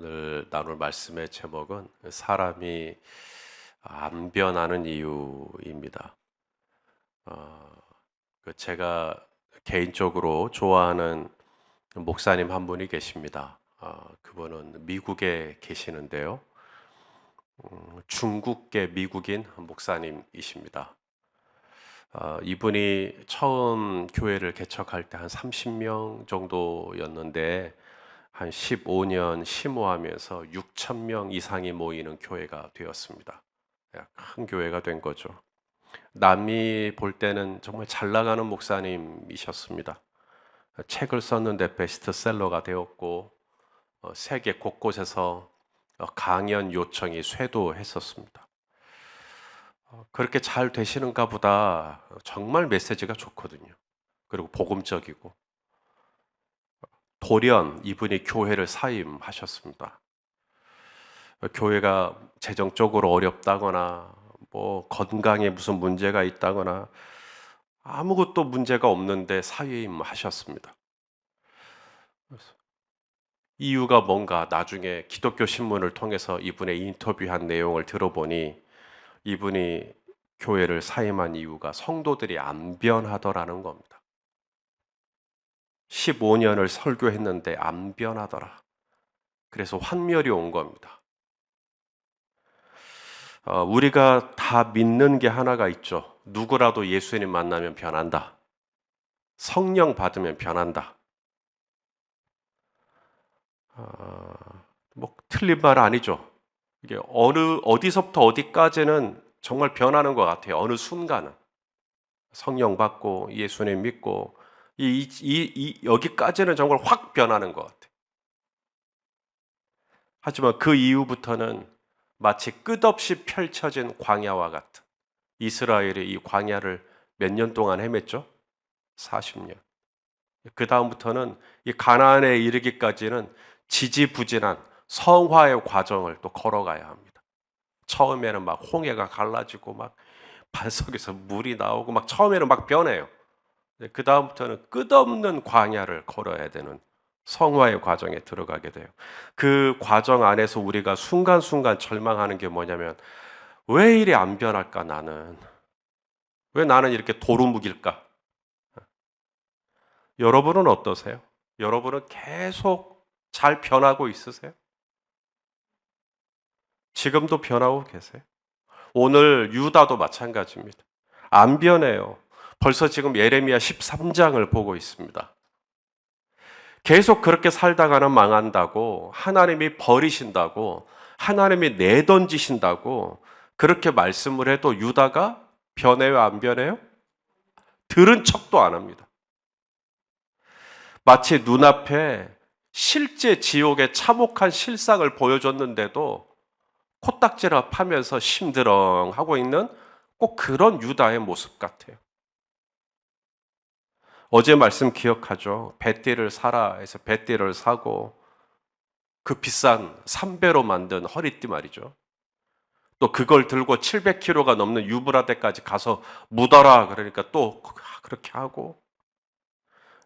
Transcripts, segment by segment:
오늘 나눌 말씀의 제목은 사람이 안 변하는 이유입니다. 어, 제가 개인적으로 좋아하는 목사님 한 분이 계십니다. 그분은 미국에 계시는데요. 중국계 미국인 목사님이십니다. 이분이 처음 교회를 개척할 때 한 30명 정도였는데 한 15년 심호하면서 6천 명 이상이 모이는 교회가 되었습니다. 큰 교회가 된 거죠. 남이 볼 때는 정말 잘 나가는 목사님이셨습니다. 책을 썼는데 베스트셀러가 되었고 세계 곳곳에서 강연 요청이 쇄도했었습니다. 그렇게 잘 되시는가 보다. 정말 메시지가 좋거든요. 그리고 복음적이고. 돌연 이분이 교회를 사임하셨습니다. 교회가 재정적으로 어렵다거나 뭐 건강에 무슨 문제가 있다거나 아무것도 문제가 없는데 사임하셨습니다. 이유가 뭔가 나중에 기독교 신문을 통해서 이분의 인터뷰한 내용을 들어보니 이분이 교회를 사임한 이유가 성도들이 안 변하더라는 겁니다. 15년을 설교했는데 안 변하더라. 그래서 환멸이 온 겁니다. 우리가 다 믿는 게 하나가 있죠. 누구라도 예수님 만나면 변한다. 성령 받으면 변한다. 뭐 틀린 말 아니죠. 이게 어디서부터 어디까지는 정말 변하는 것 같아요. 어느 순간은 성령 받고 예수님 믿고 여기까지는 정말 확 변하는 것 같아요. 하지만 그 이후부터는 마치 끝없이 펼쳐진 광야와 같은, 이스라엘이 이 광야를 몇 년 동안 헤맸죠? 40년. 그 다음부터는 이 가나안에 이르기까지는 지지부진한 성화의 과정을 또 걸어가야 합니다. 처음에는 막 홍해가 갈라지고 막 반석에서 물이 나오고 막 처음에는 막 변해요. 그 다음부터는 끝없는 광야를 걸어야 되는 성화의 과정에 들어가게 돼요. 그 과정 안에서 우리가 순간순간 절망하는 게 뭐냐면, 왜 이리 안 변할까 나는? 왜 나는 이렇게 도루묵일까? 여러분은 어떠세요? 여러분은 계속 잘 변하고 있으세요? 지금도 변하고 계세요? 오늘 유다도 마찬가지입니다. 안 변해요. 벌써 지금 예레미야 13장을 보고 있습니다. 계속 그렇게 살다가는 망한다고, 하나님이 버리신다고, 하나님이 내던지신다고 그렇게 말씀을 해도 유다가 변해요, 안 변해요? 들은 척도 안 합니다. 마치 눈앞에 실제 지옥의 참혹한 실상을 보여줬는데도 코딱지를 파면서 심드렁하고 있는 꼭 그런 유다의 모습 같아요. 어제 말씀 기억하죠? 뱃띠를 사라 해서 뱃띠를 사고 그 비싼 3배로 만든 허리띠 말이죠. 또 그걸 들고 700kg가 넘는 유브라데까지 가서 묻어라 그러니까 또 그렇게 하고,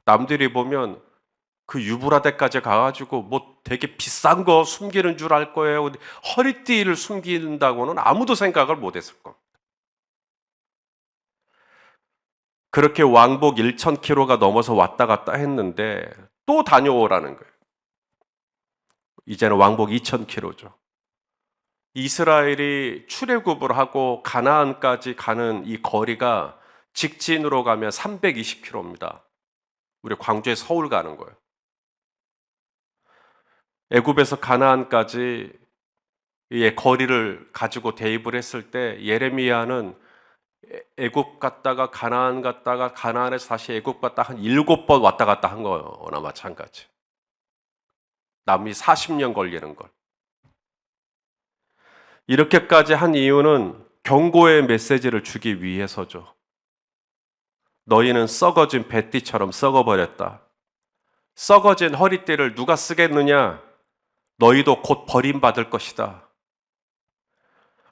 남들이 보면 그 유브라데까지 가가지고 뭐 되게 비싼 거 숨기는 줄 알 거예요. 허리띠를 숨긴다고는 아무도 생각을 못했을 겁니다. 그렇게 왕복 1,000km가 넘어서 왔다 갔다 했는데 또 다녀오라는 거예요. 이제는 왕복 2,000km죠. 이스라엘이 출애굽을 하고 가나안까지 가는 이 거리가 직진으로 가면 320km입니다. 우리 광주에 서울 가는 거예요. 애굽에서 가나안까지 의 거리를 가지고 대입을 했을 때 예레미야는 애굽 갔다가 가나안 갔다가 가나안에서 다시 애굽 갔다 한 7번 왔다 갔다 한 거나 마찬가지. 남이 40년 걸리는 걸. 이렇게까지 한 이유는 경고의 메시지를 주기 위해서죠. 너희는 썩어진 뱃띠처럼 썩어버렸다. 썩어진 허리띠를 누가 쓰겠느냐? 너희도 곧 버림받을 것이다.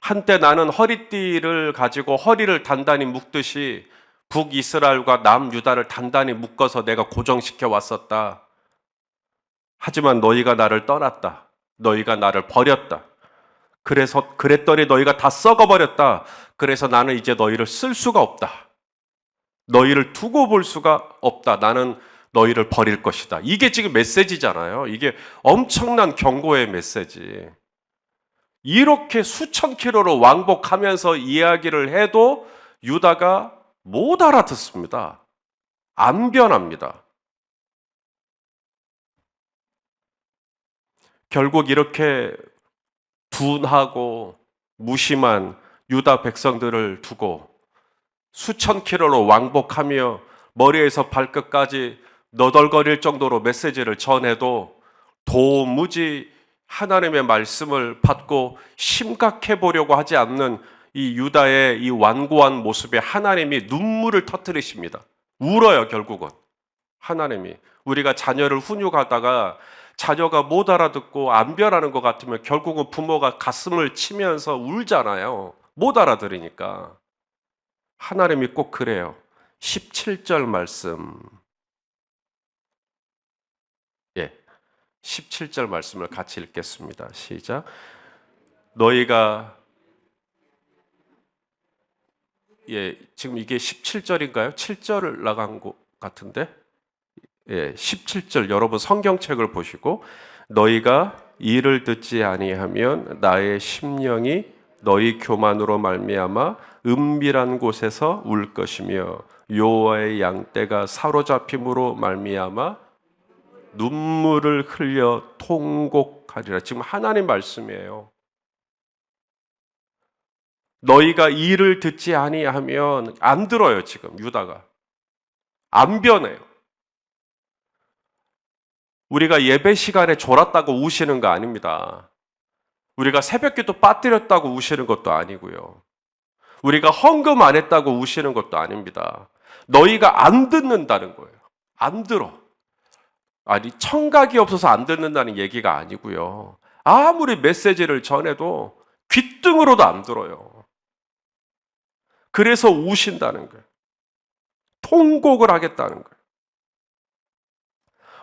한때 나는 허리띠를 가지고 허리를 단단히 묶듯이 북이스라엘과 남유다를 단단히 묶어서 내가 고정시켜 왔었다. 하지만 너희가 나를 떠났다. 너희가 나를 버렸다. 그랬더니 너희가 다 썩어버렸다. 그래서 나는 이제 너희를 쓸 수가 없다. 너희를 두고 볼 수가 없다. 나는 너희를 버릴 것이다. 이게 지금 메시지잖아요. 이게 엄청난 경고의 메시지. 이렇게 수천 킬로로 왕복하면서 이야기를 해도 유다가 못 알아듣습니다. 안 변합니다. 결국 이렇게 둔하고 무심한 유다 백성들을 두고 수천 킬로로 왕복하며 머리에서 발끝까지 너덜거릴 정도로 메시지를 전해도 도무지 하나님의 말씀을 받고 심각해 보려고 하지 않는 이 유다의 이 완고한 모습에 하나님이 눈물을 터뜨리십니다. 울어요, 결국은. 하나님이. 우리가 자녀를 훈육하다가 자녀가 못 알아듣고 안 변하는 것 같으면 결국은 부모가 가슴을 치면서 울잖아요. 못 알아들으니까. 하나님이 꼭 그래요. 17절 말씀. 17절 말씀을 같이 읽겠습니다. 시작. 너희가 지금 이게 17절인가요? 7절을 나간 것 같은데? 17절 여러분 성경책을 보시고 너희가 이를 듣지 아니하면 나의 심령이 너희 교만으로 말미암아 은밀한 곳에서 울 것이며 여호와의 양떼가 사로잡힘으로 말미암아 눈물을 흘려 통곡하리라. 지금 하나님 말씀이에요. 너희가 이를 듣지 아니하면 안 들어요. 지금 유다가 안 변해요. 우리가 예배 시간에 졸았다고 우시는 거 아닙니다. 우리가 새벽기도 빠뜨렸다고 우시는 것도 아니고요. 우리가 헌금 안 했다고 우시는 것도 아닙니다. 너희가 안 듣는다는 거예요. 안 들어. 아니 청각이 없어서 안 듣는다는 얘기가 아니고요. 아무리 메시지를 전해도 귓등으로도 안 들어요. 그래서 우신다는 거예요. 통곡을 하겠다는 거예요.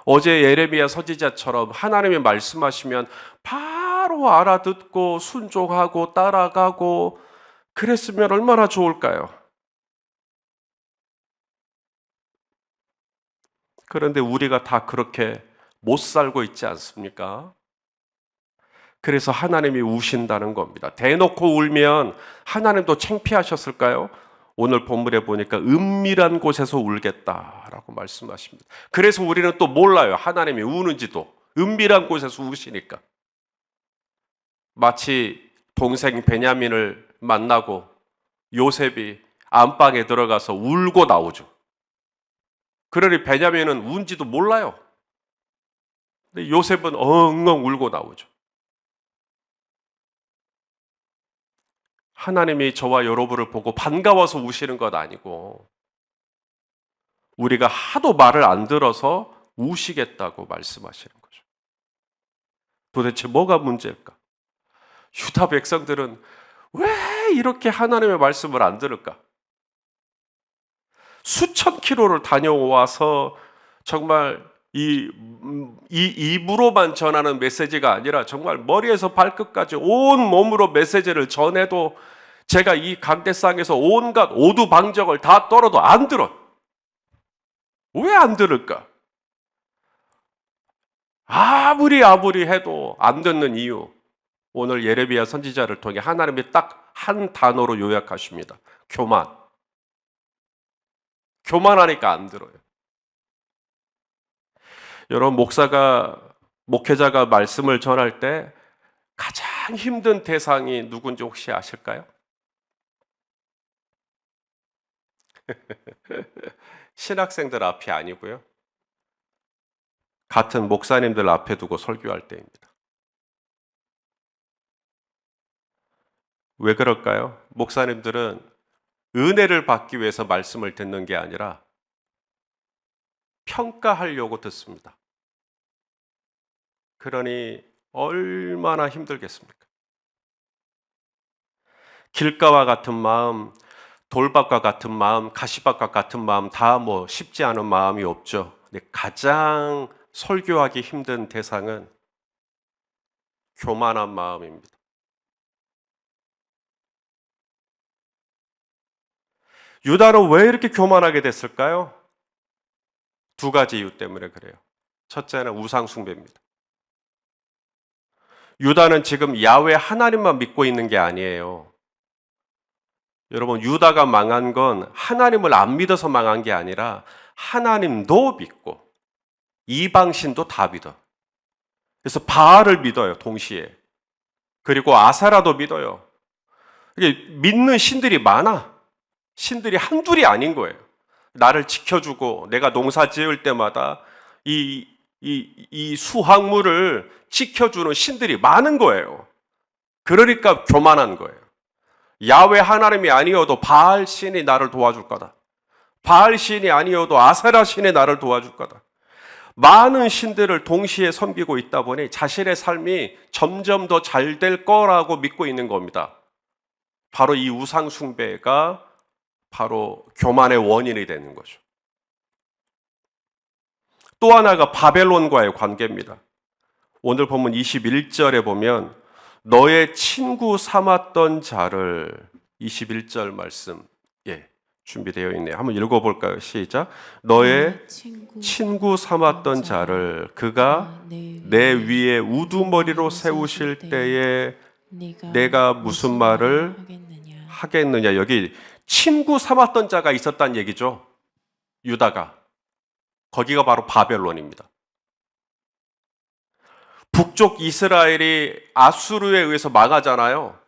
어제 예레미야 선지자처럼 하나님이 말씀하시면 바로 알아듣고 순종하고 따라가고 그랬으면 얼마나 좋을까요? 그런데 우리가 다 그렇게 못 살고 있지 않습니까? 그래서 하나님이 우신다는 겁니다. 대놓고 울면 하나님도 창피하셨을까요? 오늘 본문에 보니까 은밀한 곳에서 울겠다라고 말씀하십니다. 그래서 우리는 또 몰라요. 하나님이 우는지도. 은밀한 곳에서 우시니까. 마치 동생 베냐민을 만나고 요셉이 안방에 들어가서 울고 나오죠. 그러니 베냐민은 운지도 몰라요. 근데 요셉은 엉엉 울고 나오죠. 하나님이 저와 여러분을 보고 반가워서 우시는 것 아니고 우리가 하도 말을 안 들어서 우시겠다고 말씀하시는 거죠. 도대체 뭐가 문제일까? 유다 백성들은 왜 이렇게 하나님의 말씀을 안 들을까? 수천 킬로를 다녀와서 정말 이 입으로만 전하는 메시지가 아니라 정말 머리에서 발끝까지 온 몸으로 메시지를 전해도 제가 이 강대상에서 온갖 오두방정을 다 떨어도 안 들어. 왜 안 들을까? 아무리 해도 안 듣는 이유. 오늘 예레미야 선지자를 통해 하나님이 딱 한 단어로 요약하십니다. 교만. 교만하니까 안 들어요. 여러분 목회자가 말씀을 전할 때 가장 힘든 대상이 누군지 혹시 아실까요? 신학생들 앞이 아니고요. 같은 목사님들 앞에 두고 설교할 때입니다. 왜 그럴까요? 목사님들은 은혜를 받기 위해서 말씀을 듣는 게 아니라 평가하려고 듣습니다. 그러니 얼마나 힘들겠습니까? 길가와 같은 마음, 돌밭과 같은 마음, 가시밭과 같은 마음 다 쉽지 않은 마음이 없죠. 근데 가장 설교하기 힘든 대상은 교만한 마음입니다. 유다는 왜 이렇게 교만하게 됐을까요? 두 가지 이유 때문에 그래요. 첫째는 우상 숭배입니다. 유다는 지금 야훼 하나님만 믿고 있는 게 아니에요. 여러분, 유다가 망한 건 하나님을 안 믿어서 망한 게 아니라 하나님도 믿고 이방신도 다 믿어. 그래서 바알을 믿어요, 동시에. 그리고 아세라도 믿어요. 이게 믿는 신들이 많아. 신들이 한둘이 아닌 거예요. 나를 지켜주고 내가 농사 지을 때마다 이 수확물을 지켜주는 신들이 많은 거예요. 그러니까 교만한 거예요. 야훼 하나님이 아니어도 바알 신이 나를 도와줄 거다. 바알 신이 아니어도 아세라 신이 나를 도와줄 거다. 많은 신들을 동시에 섬기고 있다 보니 자신의 삶이 점점 더 잘 될 거라고 믿고 있는 겁니다. 바로 이 우상 숭배가 바로 교만의 원인이 되는 거죠. 또 하나가 바벨론과의 관계입니다. 오늘 본문 21절에 보면 너의 친구 삼았던 자를 21절 말씀 준비되어 있네요. 한번 읽어볼까요? 시작. 너의 친구 삼았던 자를 그가 내 위에 우두머리로 세우실 때에 내가 무슨 말을 하겠느냐. 여기 친구 삼았던 자가 있었다는 얘기죠. 유다가. 거기가 바로 바벨론입니다. 북쪽 이스라엘이 아수르에 의해서 망하잖아요.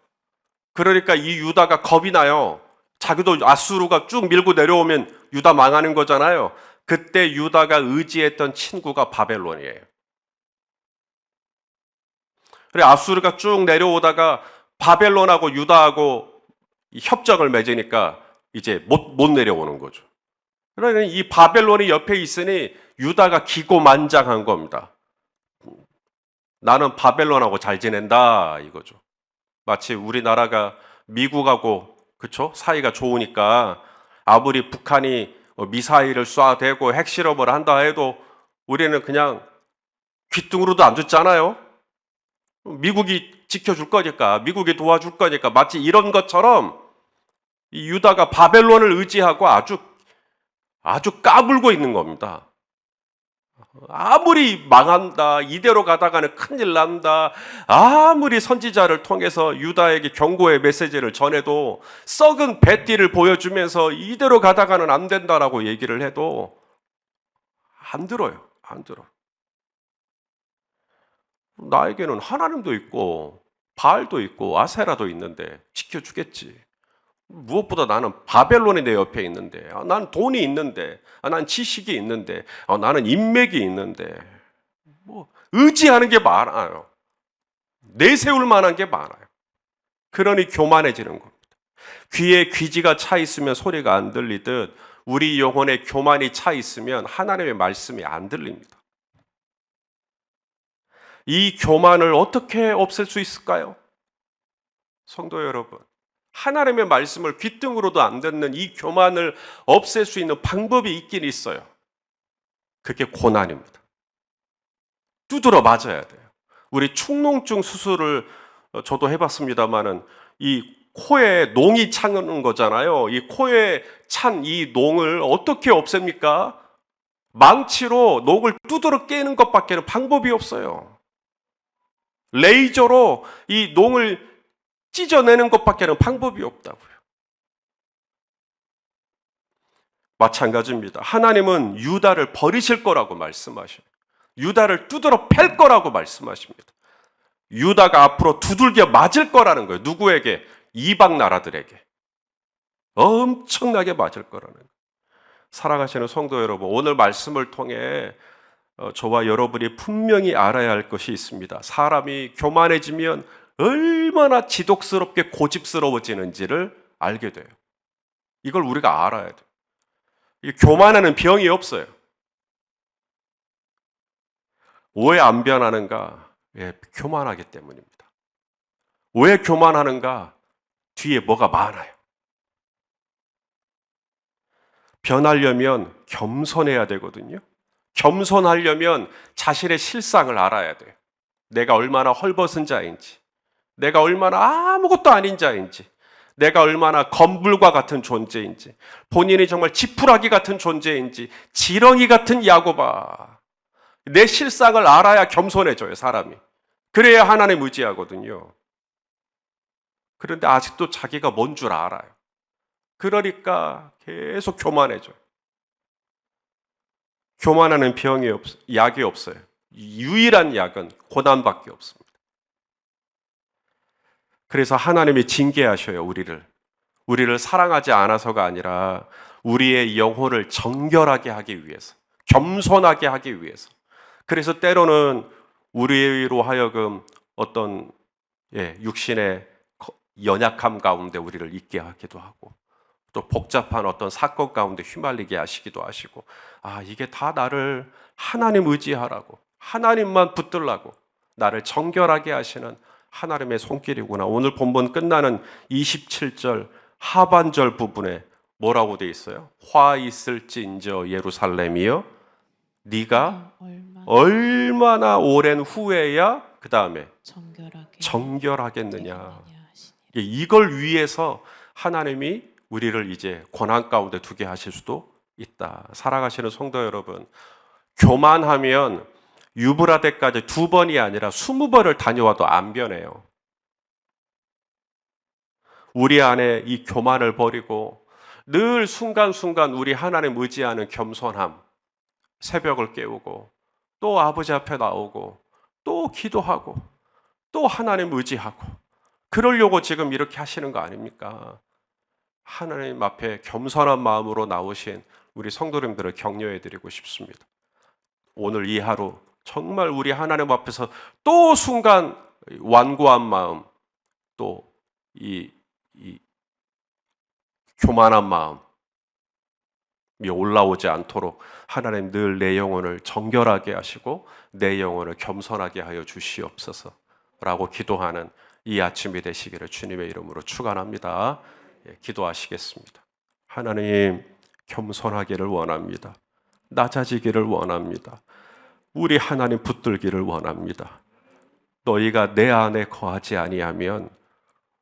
그러니까 이 유다가 겁이 나요. 자기도 아수르가 쭉 밀고 내려오면 유다 망하는 거잖아요. 그때 유다가 의지했던 친구가 바벨론이에요. 그래 아수르가 쭉 내려오다가 바벨론하고 유다하고 협정을 맺으니까 이제 못 내려오는 거죠. 그러니 이 바벨론이 옆에 있으니 유다가 기고만장한 겁니다. 나는 바벨론하고 잘 지낸다 이거죠. 마치 우리나라가 미국하고 그쵸? 사이가 좋으니까 아무리 북한이 미사일을 쏴대고 핵실험을 한다 해도 우리는 그냥 귓등으로도 안 듣잖아요. 미국이 지켜줄 거니까, 미국이 도와줄 거니까 마치 이런 것처럼 이 유다가 바벨론을 의지하고 아주 까불고 있는 겁니다. 아무리 망한다, 이대로 가다가는 큰일 난다, 아무리 선지자를 통해서 유다에게 경고의 메시지를 전해도 썩은 뱃띠를 보여주면서 이대로 가다가는 안 된다라고 얘기를 해도 안 들어요. 안 들어. 나에게는 하나님도 있고 바알도 있고 아세라도 있는데 지켜주겠지. 무엇보다 나는 바벨론이 내 옆에 있는데, 나는 돈이 있는데, 나는 지식이 있는데, 나는 인맥이 있는데, 의지하는 게 많아요. 내세울 만한 게 많아요. 그러니 교만해지는 겁니다. 귀에 귀지가 차 있으면 소리가 안 들리듯 우리 영혼에 교만이 차 있으면 하나님의 말씀이 안 들립니다. 이 교만을 어떻게 없앨 수 있을까요? 성도 여러분, 하나님의 말씀을 귓등으로도 안 듣는 이 교만을 없앨 수 있는 방법이 있긴 있어요. 그게 고난입니다. 두드러 맞아야 돼요. 우리 축농증 수술을 저도 해봤습니다만은 이 코에 농이 차는 거잖아요. 이 코에 찬 이 농을 어떻게 없앱니까? 망치로 농을 두드러 깨는 것밖에는 방법이 없어요. 레이저로 이 농을 찢어내는 것밖에는 방법이 없다고요. 마찬가지입니다. 하나님은 유다를 버리실 거라고 말씀하셔요. 유다를 두드러 팰 거라고 말씀하십니다. 유다가 앞으로 두들겨 맞을 거라는 거예요. 누구에게? 이방 나라들에게. 엄청나게 맞을 거라는 거예요. 사랑하시는 성도 여러분, 오늘 말씀을 통해 저와 여러분이 분명히 알아야 할 것이 있습니다. 사람이 교만해지면 얼마나 지독스럽게 고집스러워지는지를 알게 돼요. 이걸 우리가 알아야 돼요. 교만하는 병이 없어요. 왜 안 변하는가? 교만하기 때문입니다. 왜 교만하는가? 뒤에 뭐가 많아요. 변하려면 겸손해야 되거든요. 겸손하려면 자신의 실상을 알아야 돼요. 내가 얼마나 헐벗은 자인지, 내가 얼마나 아무것도 아닌 자인지, 내가 얼마나 검불과 같은 존재인지, 본인이 정말 지푸라기 같은 존재인지, 지렁이 같은 야고바, 내 실상을 알아야 겸손해져요, 사람이. 그래야 하나님 의지하거든요. 그런데 아직도 자기가 뭔 줄 알아요. 그러니까 계속 교만해져요. 교만하는 약이 없어요. 유일한 약은 고난밖에 없습니다. 그래서 하나님이 징계하셔요, 우리를 사랑하지 않아서가 아니라 우리의 영혼을 정결하게 하기 위해서, 겸손하게 하기 위해서. 그래서 때로는 우리로 하여금 어떤 육신의 연약함 가운데 우리를 있게 하기도 하고, 또 복잡한 어떤 사건 가운데 휘말리게 하시기도 하시고, 이게 다 나를 하나님 의지하라고, 하나님만 붙들라고 나를 정결하게 하시는 하나님의 손길이구나. 오늘 본문 끝나는 27절 하반절 부분에 뭐라고 돼 있어요? 화 있을진저 예루살렘이여, 네가 얼마나 오랜 후에야 그 다음에 정결하겠느냐. 이걸 위해서 하나님이 우리를 이제 고난 가운데 두게 하실 수도 있다. 살아가시는 성도 여러분, 교만하면 유브라데까지 2번이 아니라 20번을 다녀와도 안 변해요. 우리 안에 이 교만을 버리고 늘 순간순간 우리 하나님 의지하는 겸손함, 새벽을 깨우고 또 아버지 앞에 나오고 또 기도하고 또 하나님 의지하고, 그러려고 지금 이렇게 하시는 거 아닙니까? 하나님 앞에 겸손한 마음으로 나오신 우리 성도님들을 격려해드리고 싶습니다. 오늘 이 하루 정말 우리 하나님 앞에서 또 순간 완고한 마음, 또 이 교만한 마음이 올라오지 않도록 하나님 늘 내 영혼을 정결하게 하시고 내 영혼을 겸손하게 하여 주시옵소서 라고 기도하는 이 아침이 되시기를 주님의 이름으로 축원합니다. 기도하시겠습니다. 하나님, 겸손하기를 원합니다. 낮아지기를 원합니다. 우리 하나님 붙들기를 원합니다. 너희가 내 안에 거하지 아니하면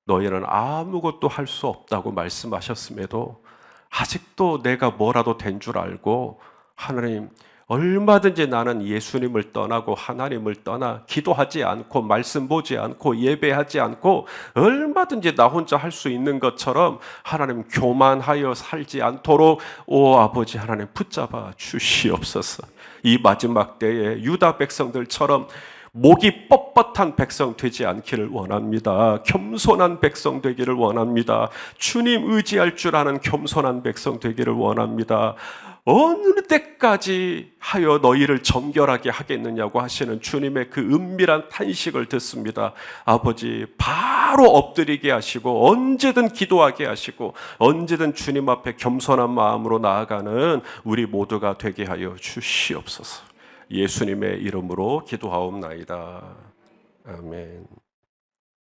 너희는 아무것도 할 수 없다고 말씀하셨음에도 아직도 내가 뭐라도 된 줄 알고, 하나님, 얼마든지 나는 예수님을 떠나고 하나님을 떠나 기도하지 않고 말씀 보지 않고 예배하지 않고 얼마든지 나 혼자 할 수 있는 것처럼 하나님 교만하여 살지 않도록 오 아버지 하나님 붙잡아 주시옵소서. 이 마지막 때에 유다 백성들처럼 목이 뻣뻣한 백성 되지 않기를 원합니다. 겸손한 백성 되기를 원합니다. 주님 의지할 줄 아는 겸손한 백성 되기를 원합니다. 어느 때까지 하여 너희를 정결하게 하겠느냐고 하시는 주님의 그 은밀한 탄식을 듣습니다. 아버지, 바로 엎드리게 하시고 언제든 기도하게 하시고 언제든 주님 앞에 겸손한 마음으로 나아가는 우리 모두가 되게 하여 주시옵소서. 예수님의 이름으로 기도하옵나이다. 아멘.